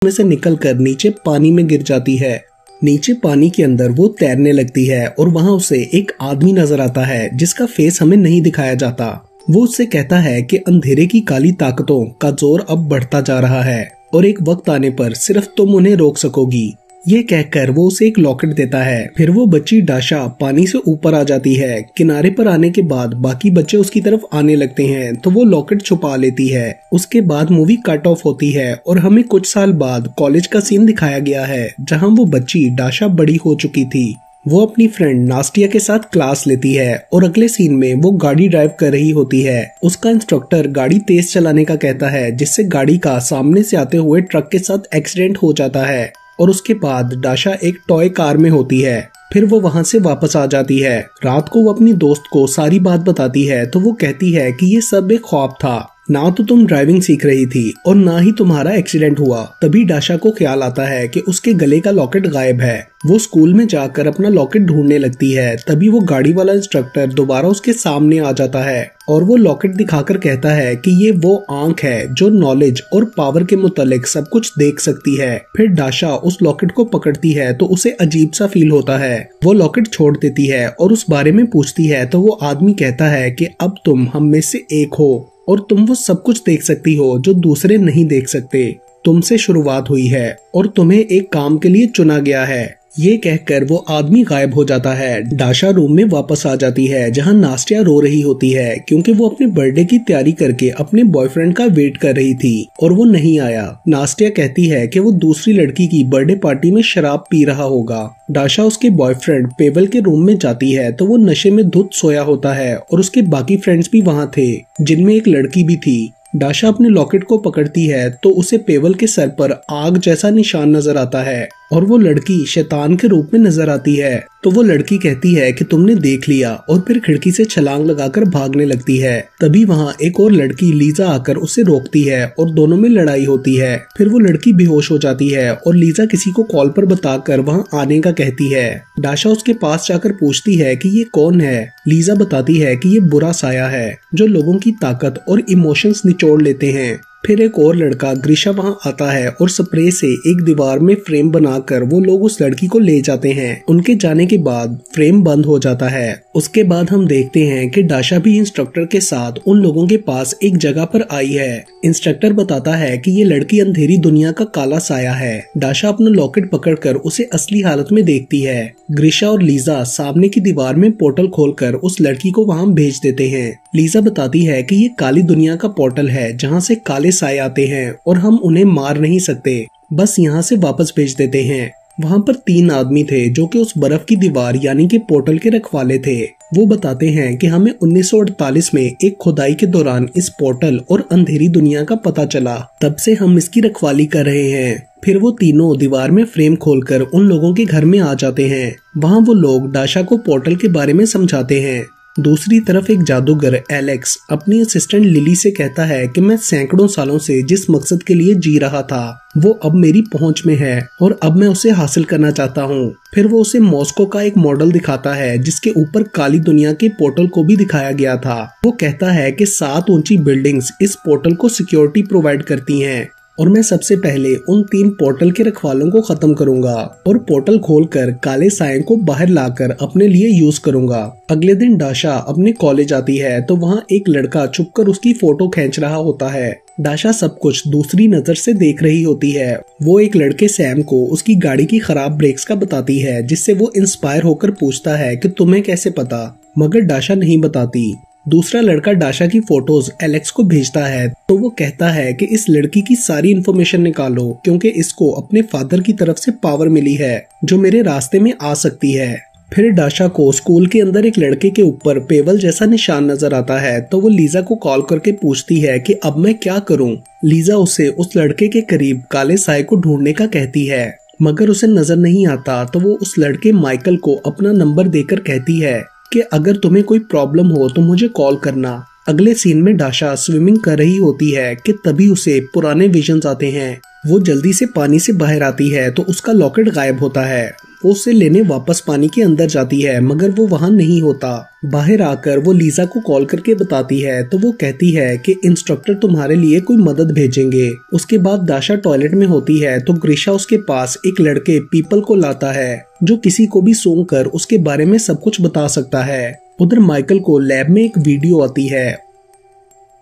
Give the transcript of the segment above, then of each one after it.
में से निकलकर नीचे पानी में गिर जाती है। नीचे पानी के अंदर वो तैरने लगती है और वहाँ उसे एक आदमी नजर आता है जिसका फेस हमें नहीं दिखाया जाता। वो उससे कहता है कि अंधेरे की काली ताकतों का जोर अब बढ़ता जा रहा है और एक वक्त आने पर सिर्फ तुम उन्हें रोक सकोगी। ये कहकर वो उसे एक लॉकेट देता है। फिर वो बच्ची डाशा पानी से ऊपर आ जाती है। किनारे पर आने के बाद बाकी बच्चे उसकी तरफ आने लगते हैं तो वो लॉकेट छुपा लेती है। उसके बाद मूवी कट ऑफ होती है और हमें कुछ साल बाद कॉलेज का सीन दिखाया गया है जहाँ वो बच्ची डाशा बड़ी हो चुकी थी। वो अपनी फ्रेंड नास्टिया के साथ क्लास लेती है और अगले सीन में वो गाड़ी ड्राइव कर रही होती है। उसका इंस्ट्रक्टर गाड़ी तेज चलाने का कहता है जिससे गाड़ी का सामने से आते हुए ट्रक के साथ एक्सीडेंट हो जाता है और उसके बाद डाशा एक टॉय कार में होती है। फिर वो वहाँ से वापस आ जाती है। रात को वो अपनी दोस्त को सारी बात बताती है तो वो कहती है कि ये सब एक ख्वाब था, ना तो तुम ड्राइविंग सीख रही थी और ना ही तुम्हारा एक्सीडेंट हुआ। तभी डाशा को ख्याल आता है कि उसके गले का लॉकेट गायब है। वो स्कूल में जाकर अपना लॉकेट ढूंढने लगती है। तभी वो गाड़ी वाला इंस्ट्रक्टर दोबारा उसके सामने आ जाता है और वो लॉकेट दिखाकर कहता है कि ये वो आंख है जो नॉलेज और पावर के मुतालिक सब कुछ देख सकती है। फिर डाशा उस लॉकेट को पकड़ती है तो उसे अजीब सा फील होता है। वो लॉकेट छोड़ देती है और उस बारे में पूछती है तो वो आदमी कहता है कि अब तुम हम में से एक हो और तुम वो सब कुछ देख सकती हो जो दूसरे नहीं देख सकते। तुमसे शुरुआत हुई है और तुम्हें एक काम के लिए चुना गया है। ये कहकर वो आदमी गायब हो जाता है। डाशा रूम में वापस आ जाती है जहाँ नास्टिया रो रही होती है क्योंकि वो अपने बर्थडे की तैयारी करके अपने बॉयफ्रेंड का वेट कर रही थी और वो नहीं आया। नास्टिया कहती है कि वो दूसरी लड़की की बर्थडे पार्टी में शराब पी रहा होगा। डाशा उसके बॉयफ्रेंड पेवल के रूम में जाती है तो वो नशे में धुत सोया होता है और उसके बाकी फ्रेंड्स भी वहाँ थे जिनमें एक लड़की भी थी। डाशा अपने लॉकेट को पकड़ती है तो उसे पेवल के सर पर आग जैसा निशान नजर आता है और वो लड़की शैतान के रूप में नजर आती है। तो वो लड़की कहती है कि तुमने देख लिया और फिर खिड़की से छलांग लगाकर भागने लगती है। तभी वहाँ एक और लड़की लीजा आकर उसे रोकती है और दोनों में लड़ाई होती है। फिर वो लड़की बेहोश हो जाती है और लीजा किसी को कॉल पर बताकर वहाँ आने का कहती है। डाशा उसके पास जाकर पूछती है कि ये कौन है। लीजा बताती है कि ये बुरा साया है जो लोगों की ताकत और इमोशंस निचोड़ लेते हैं। फिर एक और लड़का ग्रीशा वहाँ आता है और स्प्रे से एक दीवार में फ्रेम बनाकर वो लोग उस लड़की को ले जाते हैं। उनके जाने के बाद फ्रेम बंद हो जाता है। उसके बाद हम देखते हैं कि डाशा भी इंस्ट्रक्टर के साथ उन लोगों के पास एक जगह पर आई है। इंस्ट्रक्टर बताता है कि ये लड़की अंधेरी दुनिया का काला साया है। डाशा अपना लॉकेट पकड़कर उसे असली हालत में देखती है। ग्रीशा और लीजा सामने की दीवार में पोर्टल खोलकर उस लड़की को वहाँ भेज देते हैं। लीजा बताती है कि ये काली दुनिया का पोर्टल है जहाँ से काले साए आते हैं और हम उन्हें मार नहीं सकते, बस यहाँ से वापस भेज देते हैं। वहाँ पर 3 आदमी थे जो कि उस बर्फ की दीवार यानी कि पोर्टल के रखवाले थे। वो बताते हैं कि हमें 1948 में एक खुदाई के दौरान इस पोर्टल और अंधेरी दुनिया का पता चला, तब से हम इसकी रखवाली कर रहे हैं। फिर वो तीनों दीवार में फ्रेम खोलकर उन लोगों के घर में आ जाते हैं। वहाँ वो लोग डाशा को पोर्टल के बारे में समझाते हैं। दूसरी तरफ एक जादूगर एलेक्स अपनी असिस्टेंट लिली से कहता है कि मैं सैकड़ों सालों से जिस मकसद के लिए जी रहा था वो अब मेरी पहुंच में है और अब मैं उसे हासिल करना चाहता हूं। फिर वो उसे मॉस्को का एक मॉडल दिखाता है जिसके ऊपर काली दुनिया के पोर्टल को भी दिखाया गया था। वो कहता है कि 7 ऊंची बिल्डिंग्स इस पोर्टल को सिक्योरिटी प्रोवाइड करती हैं और मैं सबसे पहले उन 3 पोर्टल के रखवालों को खत्म करूंगा और पोर्टल खोलकर काले साए को बाहर लाकर अपने लिए यूज करूंगा। अगले दिन डाशा अपने कॉलेज आती है तो वहाँ एक लड़का छुपकर उसकी फोटो खींच रहा होता है। डाशा सब कुछ दूसरी नजर से देख रही होती है। वो एक लड़के सैम को उसकी गाड़ी की खराब ब्रेक्स का बताती है जिससे वो इंस्पायर होकर पूछता है कि तुम्हें कैसे पता, मगर डाशा नहीं बताती। दूसरा लड़का डाशा की फोटोज एलेक्स को भेजता है तो वो कहता है कि इस लड़की की सारी इन्फॉर्मेशन निकालो क्योंकि इसको अपने फादर की तरफ से पावर मिली है जो मेरे रास्ते में आ सकती है। फिर डाशा को स्कूल के अंदर एक लड़के के ऊपर पेवल जैसा निशान नजर आता है तो वो लीजा को कॉल करके पूछती है कि अब मैं क्या करूं। लीजा उसे उस लड़के के करीब काले साए को ढूंढने का कहती है, मगर उसे नजर नहीं आता तो वो उस लड़के माइकल को अपना नंबर देकर कहती है कि अगर तुम्हें कोई प्रॉब्लम हो तो मुझे कॉल करना। अगले सीन में डाशा स्विमिंग कर रही होती है कि तभी उसे पुराने विजन्स आते हैं। वो जल्दी से पानी से बाहर आती है तो उसका लॉकेट गायब होता है। वो उसे लेने वापस पानी के अंदर जाती है, मगर वो वहाँ नहीं होता। बाहर आकर वो लीजा को कॉल करके बताती है तो वो कहती है कि इंस्ट्रक्टर तुम्हारे लिए कोई मदद भेजेंगे। उसके बाद दाशा टॉयलेट में होती है तो ग्रीशा उसके पास एक लड़के पीपल को लाता है जो किसी को भी सूंघ कर उसके बारे में सब कुछ बता सकता है। उधर माइकल को लैब में एक वीडियो आती है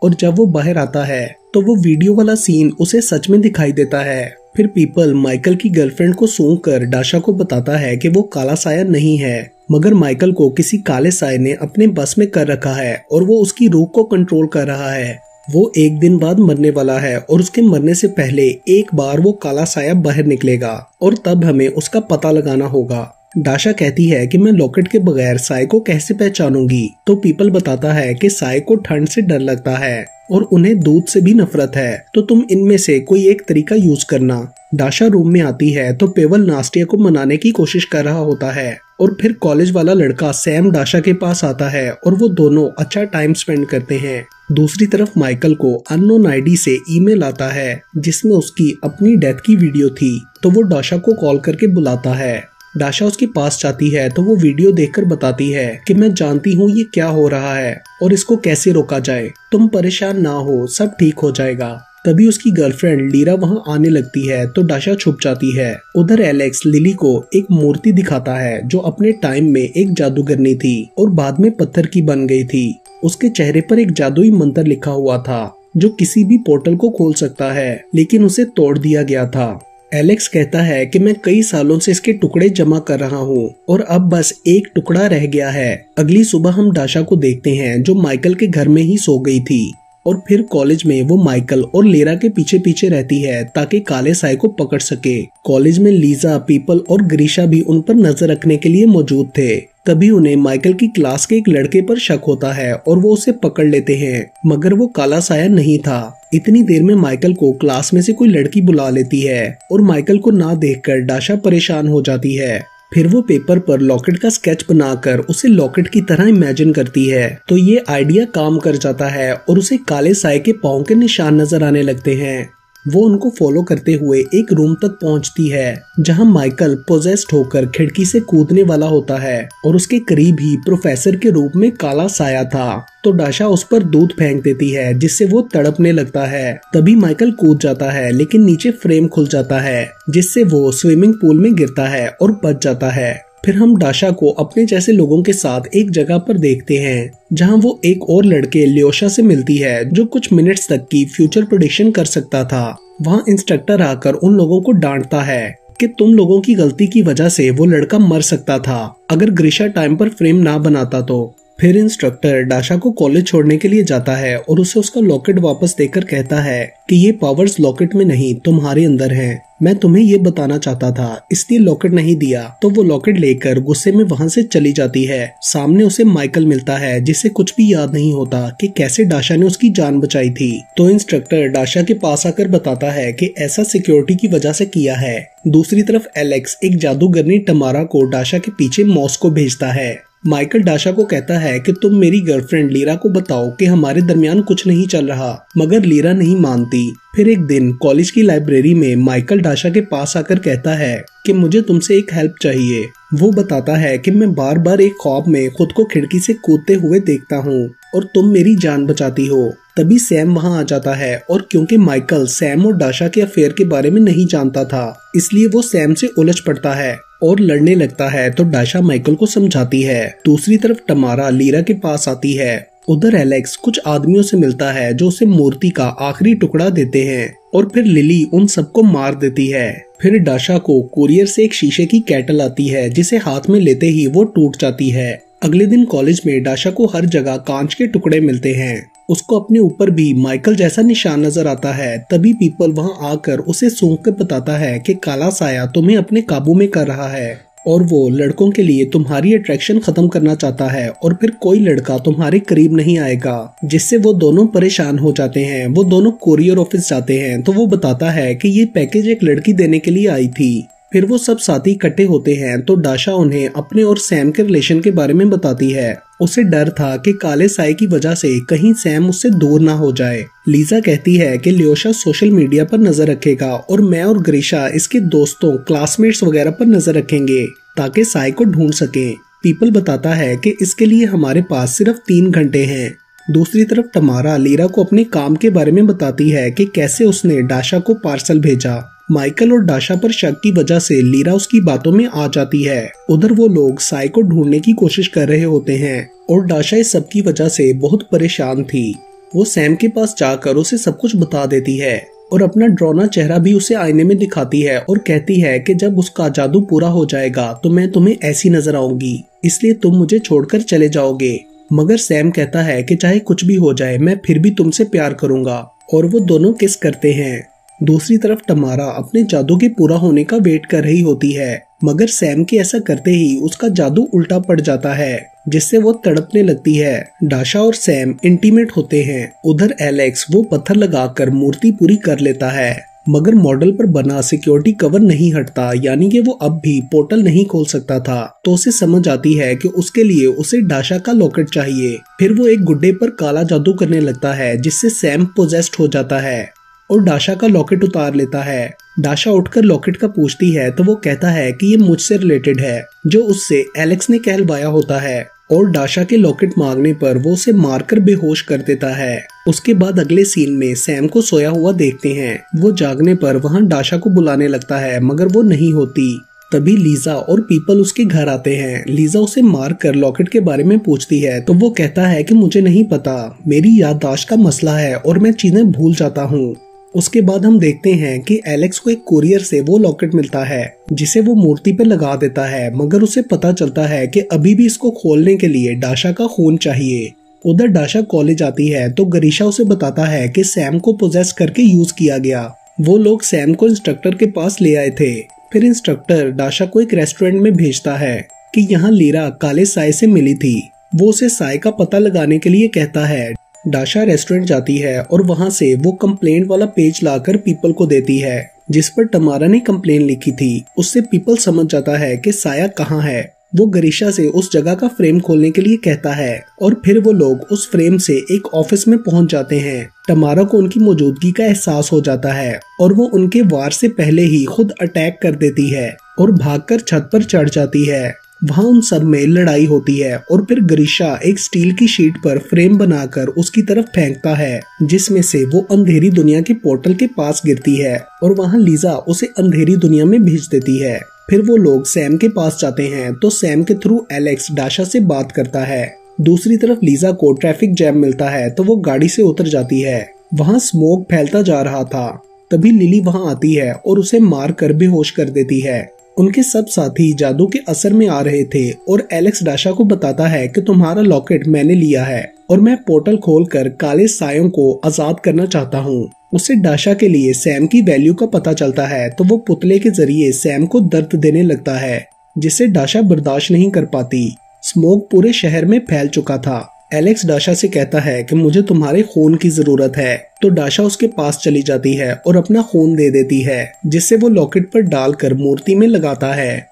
और जब वो बाहर आता है तो वो वीडियो वाला सीन उसे सच में दिखाई देता है। फिर पीपल माइकल की गर्लफ्रेंड को सूंघ कर दाशा को बताता है कि वो काला साया नहीं है, मगर माइकल को किसी काले साये ने अपने बस में कर रखा है और वो उसकी रूह को कंट्रोल कर रहा है। वो एक दिन बाद मरने वाला है और उसके मरने से पहले एक बार वो काला साया बाहर निकलेगा और तब हमें उसका पता लगाना होगा। दाशा कहती है कि मैं लॉकेट के बगैर साये को कैसे पहचानूंगी, तो पीपल बताता है कि साये को ठंड से डर लगता है और उन्हें दूध से भी नफरत है, तो तुम इनमें से कोई एक तरीका यूज करना। दाशा रूम में आती है तो पेवल नास्टिया को मनाने की कोशिश कर रहा होता है और फिर कॉलेज वाला लड़का सैम दाशा के पास आता है और वो दोनों अच्छा टाइम स्पेंड करते हैं। दूसरी तरफ माइकल को अननोन आईडी से ईमेल आता है जिसमें उसकी अपनी डेथ की वीडियो थी, तो वो दाशा को कॉल करके बुलाता है। दाशा उसके पास जाती है तो वो वीडियो देखकर बताती है कि मैं जानती हूँ ये क्या हो रहा है और इसको कैसे रोका जाए, तुम परेशान ना हो, सब ठीक हो जाएगा। तभी उसकी गर्लफ्रेंड लीरा वहाँ आने लगती है तो दाशा छुप जाती है। उधर एलेक्स लिली को एक मूर्ति दिखाता है जो अपने टाइम में एक जादूगरनी थी और बाद में पत्थर की बन गई थी। उसके चेहरे पर एक जादुई मंत्र लिखा हुआ था जो किसी भी पोर्टल को खोल सकता है, लेकिन उसे तोड़ दिया गया था। एलेक्स कहता है कि मैं कई सालों से इसके टुकड़े जमा कर रहा हूँ और अब बस एक टुकड़ा रह गया है। अगली सुबह हम दाशा को देखते हैं जो माइकल के घर में ही सो गई थी और फिर कॉलेज में वो माइकल और लेरा के पीछे पीछे रहती है ताकि काले साये को पकड़ सके। कॉलेज में लीजा, पीपल और ग्रीशा भी उन पर नजर रखने के लिए मौजूद थे। तभी उन्हें माइकल की क्लास के एक लड़के पर शक होता है और वो उसे पकड़ लेते हैं, मगर वो काला साया नहीं था। इतनी देर में माइकल को क्लास में से कोई लड़की बुला लेती है और माइकल को ना देखकर दाशा परेशान हो जाती है। फिर वो पेपर पर लॉकेट का स्केच बनाकर उसे लॉकेट की तरह इमेजिन करती है, तो ये आइडिया काम कर जाता है और उसे काले साये के पाँव के निशान नजर आने लगते हैं। वो उनको फॉलो करते हुए एक रूम तक पहुंचती है जहां माइकल पोजेस्ड होकर खिड़की से कूदने वाला होता है और उसके करीब ही प्रोफेसर के रूप में काला साया था, तो दाशा उस पर दूध फेंक देती है जिससे वो तड़पने लगता है। तभी माइकल कूद जाता है लेकिन नीचे फ्रेम खुल जाता है जिससे वो स्विमिंग पूल में गिरता है और बच जाता है। फिर हम दाशा को अपने जैसे लोगों के साथ एक जगह पर देखते हैं जहां वो एक और लड़के ल्योशा से मिलती है जो कुछ मिनट्स तक की फ्यूचर प्रेडिक्शन कर सकता था। वहां इंस्ट्रक्टर आकर उन लोगों को डांटता है कि तुम लोगों की गलती की वजह से वो लड़का मर सकता था अगर ग्रीशा टाइम पर फ्रेम ना बनाता तो। फिर इंस्ट्रक्टर दाशा को कॉलेज छोड़ने के लिए जाता है और उसे उसका लॉकेट वापस देकर कहता है कि ये पावर्स लॉकेट में नहीं तुम्हारे अंदर हैं। मैं तुम्हें ये बताना चाहता था इसलिए लॉकेट नहीं दिया। तो वो लॉकेट लेकर गुस्से में वहाँ से चली जाती है। सामने उसे माइकल मिलता है जिसे कुछ भी याद नहीं होता कि कैसे दाशा ने उसकी जान बचाई थी। तो इंस्ट्रक्टर दाशा के पास आकर बताता है कि ऐसा सिक्योरिटी की वजह से किया है। दूसरी तरफ एलेक्स एक जादूगरनी टमारा को दाशा के पीछे मॉस्को भेजता है। माइकल दाशा को कहता है कि तुम मेरी गर्लफ्रेंड लीरा को बताओ कि हमारे दरमियान कुछ नहीं चल रहा, मगर लीरा नहीं मानती। फिर एक दिन कॉलेज की लाइब्रेरी में माइकल दाशा के पास आकर कहता है कि मुझे तुमसे एक हेल्प चाहिए। वो बताता है कि मैं बार बार एक ख्वाब में खुद को खिड़की से कूदते हुए देखता हूँ और तुम मेरी जान बचाती हो। तभी सैम वहाँ आ जाता है और क्योंकि माइकल सैम और दाशा के अफेयर के बारे में नहीं जानता था इसलिए वो सैम से उलझ पड़ता है और लड़ने लगता है, तो दाशा माइकल को समझाती है। दूसरी तरफ टमारा लीरा के पास आती है। उधर एलेक्स कुछ आदमियों से मिलता है जो उसे मूर्ति का आखिरी टुकड़ा देते हैं और फिर लिली उन सबको मार देती है। फिर दाशा को कुरियर से एक शीशे की कैटल आती है जिसे हाथ में लेते ही वो टूट जाती है। अगले दिन कॉलेज में दाशा को हर जगह कांच के टुकड़े मिलते हैं। उसको अपने ऊपर भी माइकल जैसा निशान नजर आता है। तभी पीपल वहां आकर उसे सूंघ कर बताता है कि काला साया तुम्हें अपने काबू में कर रहा है और वो लड़कों के लिए तुम्हारी अट्रैक्शन खत्म करना चाहता है और फिर कोई लड़का तुम्हारे करीब नहीं आएगा, जिससे वो दोनों परेशान हो जाते हैं। वो दोनों कोरियर ऑफिस जाते हैं तो वो बताता है कि ये पैकेज एक लड़की देने के लिए आई थी। फिर वो सब साथी इकट्ठे होते हैं तो दाशा उन्हें अपने और सैम के रिलेशन के बारे में बताती है। उसे डर था कि काले साये की वजह से कहीं सैम उससे दूर ना हो जाए। लीजा कहती है कि ल्योशा सोशल मीडिया पर नजर रखेगा और मैं और ग्रीशा इसके दोस्तों, क्लासमेट्स वगैरह पर नजर रखेंगे। ताकि साय को ढूंढ सके। पीपल बताता है कि इसके लिए हमारे पास सिर्फ 3 घंटे हैं। दूसरी तरफ तमारा लीरा को अपने काम के बारे में बताती है कि कैसे उसने डाशा को पार्सल भेजा। माइकल और डाशा पर शक की वजह से लीरा उसकी बातों में आ जाती है। उधर वो लोग साय को ढूंढने की कोशिश कर रहे होते हैं और डाशा इस सब की वजह से बहुत परेशान थी। वो सैम के पास जाकर उसे सब कुछ बता देती है और अपना डरावना चेहरा भी उसे आईने में दिखाती है और कहती है कि जब उसका जादू पूरा हो जाएगा तो मैं तुम्हें ऐसी नजर आऊंगी, इसलिए तुम मुझे छोड़कर चले जाओगे। मगर सैम कहता है कि चाहे कुछ भी हो जाए मैं फिर भी तुमसे प्यार करूंगा, और वो दोनों किस करते हैं। दूसरी तरफ तमारा अपने जादू के पूरा होने का वेट कर रही होती है, मगर सैम के ऐसा करते ही उसका जादू उल्टा पड़ जाता है, जिससे वो तड़पने लगती है। डाशा और सैम इंटीमेट होते हैं। उधर एलेक्स वो पत्थर लगाकर मूर्ति पूरी कर लेता है, मगर मॉडल पर बना सिक्योरिटी कवर नहीं हटता, यानी कि वो अब भी पोर्टल नहीं खोल सकता था। तो उसे समझ आती है कि उसके लिए उसे डाशा का लॉकेट चाहिए। फिर वो एक गुड्डे पर काला जादू करने लगता है, जिससे सैम पोजेस्ड हो जाता है और डाशा का लॉकेट उतार लेता है। डाशा उठकर लॉकेट का पूछती है तो वो कहता है कि ये मुझसे रिलेटेड है, जो उससे एलेक्स ने कहलवाया होता है, और डाशा के लॉकेट मांगने पर वो उसे मारकर बेहोश कर देता है। उसके बाद अगले सीन में सैम को सोया हुआ देखते हैं। वो जागने पर वहाँ डाशा को बुलाने लगता है, मगर वो नहीं होती। तभी लीजा और पीपल उसके घर आते हैं। लीजा उसे मारकर लॉकेट के बारे में पूछती है तो वो कहता है कि मुझे नहीं पता, मेरी याददाश्त का मसला है और मैं चीजें भूल जाता हूँ। उसके बाद हम देखते हैं कि एलेक्स को एक कुरियर से वो लॉकेट मिलता है, जिसे वो मूर्ति पे लगा देता है, मगर उसे पता चलता है कि अभी भी इसको खोलने के लिए डाशा का खून चाहिए। उधर डाशा कॉलेज आती है तो गरीशा उसे बताता है कि सैम को पोजेस करके यूज किया गया। वो लोग सैम को इंस्ट्रक्टर के पास ले आए थे। फिर इंस्ट्रक्टर डाशा को एक रेस्टोरेंट में भेजता है कि यहाँ लीरा काले साय से मिली थी। वो उसे साय का पता लगाने के लिए कहता है। डाशा रेस्टोरेंट जाती है और वहाँ से वो कंप्लेंट वाला पेज लाकर पीपल को देती है, जिस पर तमारा ने कंप्लेंट लिखी थी। उससे पीपल समझ जाता है कि साया कहाँ है। वो गरीशा से उस जगह का फ्रेम खोलने के लिए कहता है और फिर वो लोग उस फ्रेम से एक ऑफिस में पहुंच जाते हैं। तमारा को उनकी मौजूदगी का एहसास हो जाता है और वो उनके वार से पहले ही खुद अटैक कर देती है और भागकर छत पर चढ़ जाती है। वहाँ उन सब में लड़ाई होती है और फिर गरीशा एक स्टील की शीट पर फ्रेम बनाकर उसकी तरफ फेंकता है, जिसमें से वो अंधेरी दुनिया के पोर्टल के पास गिरती है और वहाँ लीजा उसे अंधेरी दुनिया में भेज देती है। फिर वो लोग सैम के पास जाते हैं तो सैम के थ्रू एलेक्स डाशा से बात करता है। दूसरी तरफ लीजा को ट्रैफिक जैम मिलता है तो वो गाड़ी से उतर जाती है। वहाँ स्मोक फैलता जा रहा था। तभी लिली वहाँ आती है और उसे मार कर बेहोश कर देती है। उनके सब साथी जादू के असर में आ रहे थे और एलेक्स डाशा को बताता है कि तुम्हारा लॉकेट मैंने लिया है और मैं पोर्टल खोलकर काले सायों को आजाद करना चाहता हूँ। उससे डाशा के लिए सैम की वैल्यू का पता चलता है तो वो पुतले के जरिए सैम को दर्द देने लगता है, जिसे डाशा बर्दाश्त नहीं कर पाती। स्मोक पूरे शहर में फैल चुका था। एलेक्स डाशा से कहता है कि मुझे तुम्हारे खून की जरूरत है, तो डाशा उसके पास चली जाती है और अपना खून दे देती है, जिससे वो लॉकेट पर डालकर मूर्ति में लगाता है।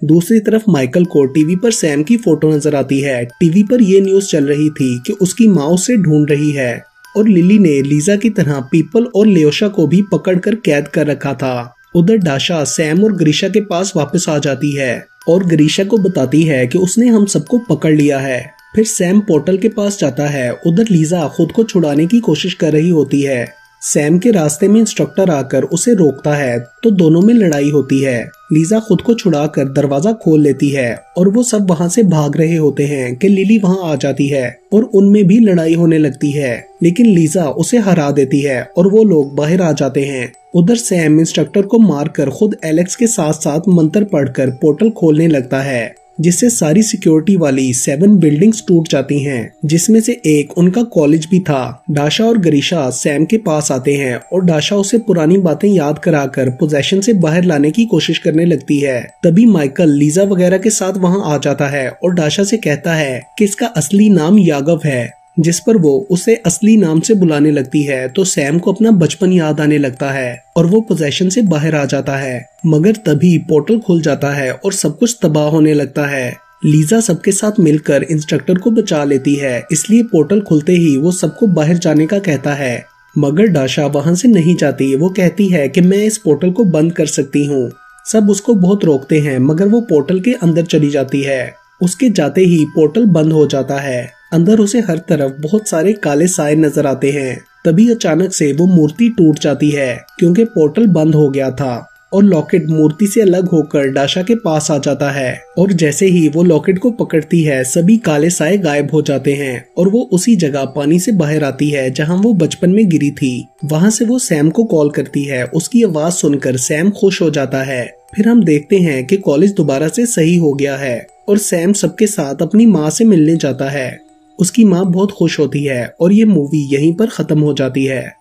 दूसरी तरफ माइकल को टीवी पर सैम की फोटो नजर आती है। टीवी पर ये न्यूज चल रही थी कि उसकी माँ उसे ढूंढ रही है और लिली ने लीजा की तरह पीपल और लेओशा को भी पकड़कर कैद कर रखा था। उधर डाशा सैम और गरीशा के पास वापस आ जाती है और गरीशा को बताती है कि उसने हम सबको पकड़ लिया है। फिर सैम पोर्टल के पास जाता है। उधर लीजा खुद को छुड़ाने की कोशिश कर रही होती है। सैम के रास्ते में इंस्ट्रक्टर आकर उसे रोकता है तो दोनों में लड़ाई होती है। लीजा खुद को छुड़ाकर दरवाजा खोल लेती है और वो सब वहाँ से भाग रहे होते हैं कि लिली वहाँ आ जाती है और उनमें भी लड़ाई होने लगती है, लेकिन लीजा उसे हरा देती है और वो लोग बाहर आ जाते हैं। उधर सैम इंस्ट्रक्टर को मारकर खुद एलेक्स के साथ साथ मंत्र पढ़कर पोर्टल खोलने लगता है, जिससे सारी सिक्योरिटी वाली 7 बिल्डिंग्स टूट जाती हैं, जिसमें से एक उनका कॉलेज भी था। डाशा और गरीशा सैम के पास आते हैं और डाशा उसे पुरानी बातें याद कराकर पोजेशन से बाहर लाने की कोशिश करने लगती है। तभी माइकल लीजा वगैरह के साथ वहां आ जाता है और डाशा से कहता है कि इसका असली नाम यागव है, जिस पर वो उसे असली नाम से बुलाने लगती है। तो सैम को अपना बचपन याद आने लगता है और वो पोजेशन से बाहर आ जाता है, मगर तभी पोर्टल खुल जाता है और सब कुछ तबाह होने लगता है। लीजा सबके साथ मिलकर इंस्ट्रक्टर को बचा लेती है, इसलिए पोर्टल खुलते ही वो सबको बाहर जाने का कहता है, मगर डाशा वहां से नहीं जाती। वो कहती है कि मैं इस पोर्टल को बंद कर सकती हूँ। सब उसको बहुत रोकते हैं मगर वो पोर्टल के अंदर चली जाती है। उसके जाते ही पोर्टल बंद हो जाता है। अंदर उसे हर तरफ बहुत सारे काले साए नजर आते हैं। तभी अचानक से वो मूर्ति टूट जाती है क्योंकि पोर्टल बंद हो गया था और लॉकेट मूर्ति से अलग होकर डाशा के पास आ जाता है। और जैसे ही वो लॉकेट को पकड़ती है सभी काले साए गायब हो जाते हैं और वो उसी जगह पानी से बाहर आती है जहां वो बचपन में गिरी थी। वहां से वो सैम को कॉल करती है। उसकी आवाज सुनकर सैम खुश हो जाता है। फिर हम देखते हैं कि कॉलेज दोबारा से सही हो गया है और सैम सबके साथ अपनी माँ से मिलने जाता है। उसकी माँ बहुत खुश होती है और ये मूवी यहीं पर खत्म हो जाती है।